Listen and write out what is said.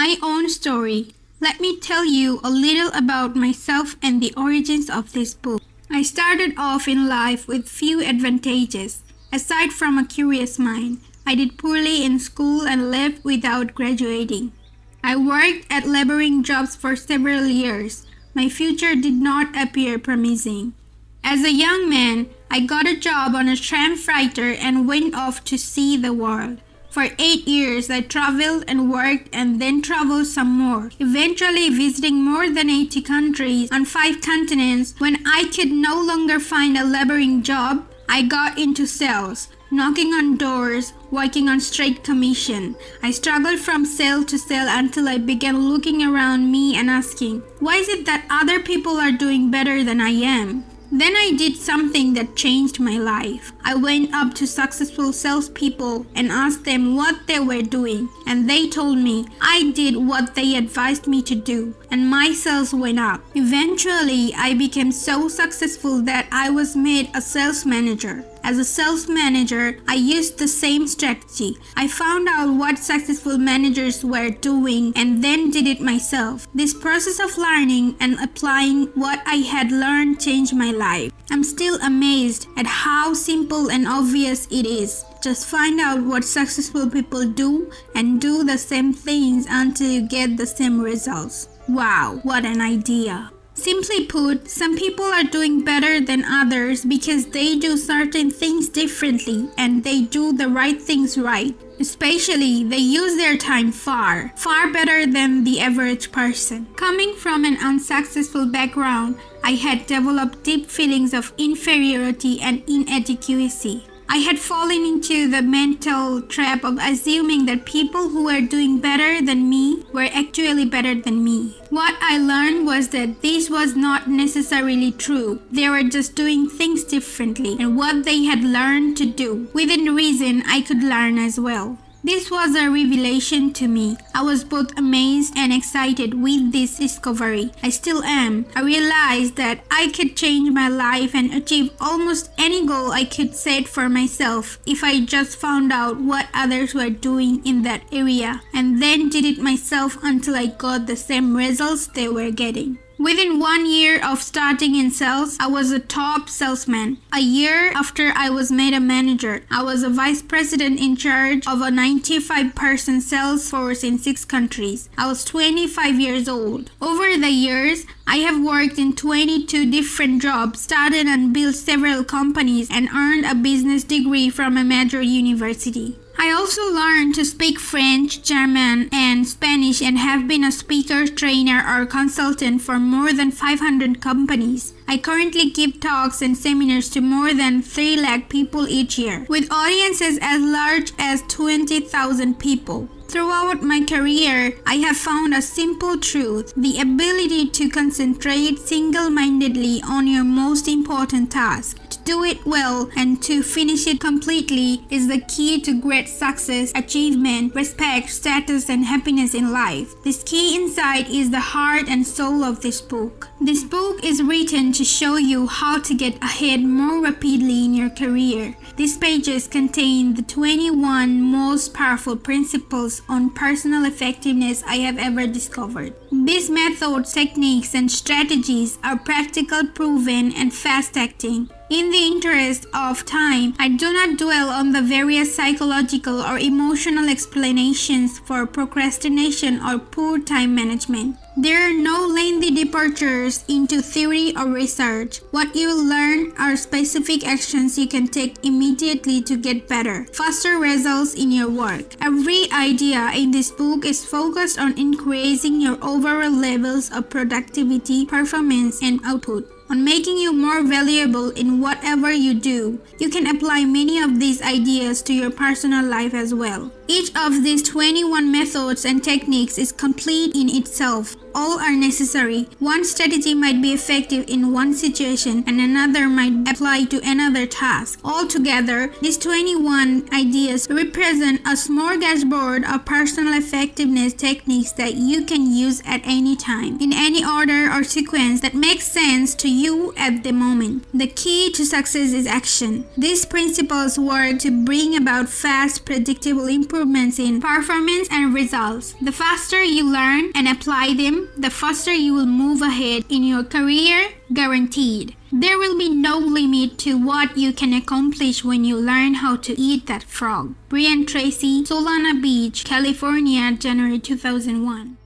My own story. Let me tell you a little about myself and the origins of this book. I started off in life with few advantages. Aside from a curious mind, I did poorly in school and left without graduating. I worked at laboring jobs for several years. My future did not appear promising. As a young man, I got a job on a tram freighter and went off to see the world. For 8 years, I traveled and worked and then traveled some more, eventually visiting more than 80 countries on 5 continents. When I could no longer find a laboring job, I got into sales, knocking on doors, working on straight commission. I struggled from sale to sale until I began looking around me and asking, why is it that other people are doing better than I am? Then I did something that changed my life. I went up to successful salespeople and asked them what they were doing, and they told me I did what they advised me to do, and my sales went up. Eventually, I became so successful that I was made a sales manager. As a sales manager, I used the same strategy. I found out what successful managers were doing and then did it myself. This process of learning and applying what I had learned changed my life. I'm still amazed at how simple and obvious it is. Just find out what successful people do and do the same things until you get the same results. Wow, what an idea! Simply put, some people are doing better than others because they do certain things differently and they do the right things right. Especially, they use their time far better than the average person. Coming from an unsuccessful background, I had developed deep feelings of inferiority and inadequacy. I had fallen into the mental trap of assuming that people who were doing better than me were actually better than me. What I learned was that this was not necessarily true. They were just doing things differently, and what they had learned to do, within reason, I could learn as well. This was a revelation to me. I was both amazed and excited with this discovery. I still am. I realized that I could change my life and achieve almost any goal I could set for myself if I just found out what others were doing in that area and then did it myself until I got the same results they were getting. Within 1 year of starting in sales, I was a top salesman. A year after I was made a manager, I was a vice president in charge of a 95-person sales force in 6 countries. I was 25 years old. Over the years, I have worked in 22 different jobs, started and built several companies, and earned a business degree from a major university. I also learned to speak French, German, and Spanish and have been a speaker, trainer, or consultant for more than 500 companies. I currently give talks and seminars to more than 3 lakh people each year, with audiences as large as 20,000 people. Throughout my career, I have found a simple truth. The ability to concentrate single-mindedly on your most important task, to do it well, and to finish it completely is the key to great success, achievement, respect, status, and happiness in life. This key insight is the heart and soul of this book. This book is written to show you how to get ahead more rapidly in your career. These pages contain the 21 most powerful principles on personal effectiveness I have ever discovered. These methods, techniques, and strategies are practical, proven, and fast-acting. In the interest of time, I do not dwell on the various psychological or emotional explanations for procrastination or poor time management. There are no lengthy departures into theory or research. What you will learn are specific actions you can take immediately to get better, faster results in your work. Every idea in this book is focused on increasing your overall levels of productivity, performance, and output, on making you more valuable in whatever you do. You can apply many of these ideas to your personal life as well. Each of these 21 methods and techniques is complete in itself. All are necessary. One strategy might be effective in one situation and another might apply to another task. Altogether, these 21 ideas represent a smorgasbord of personal effectiveness techniques that you can use at any time, in any order or sequence that makes sense to you at the moment. The key to success is action. These principles work to bring about fast, predictable improvement improvements in performance and results. The faster you learn and apply them, the faster you will move ahead in your career, guaranteed. There will be no limit to what you can accomplish when you learn how to eat that frog. Brian Tracy, Solana Beach, California, January 2001.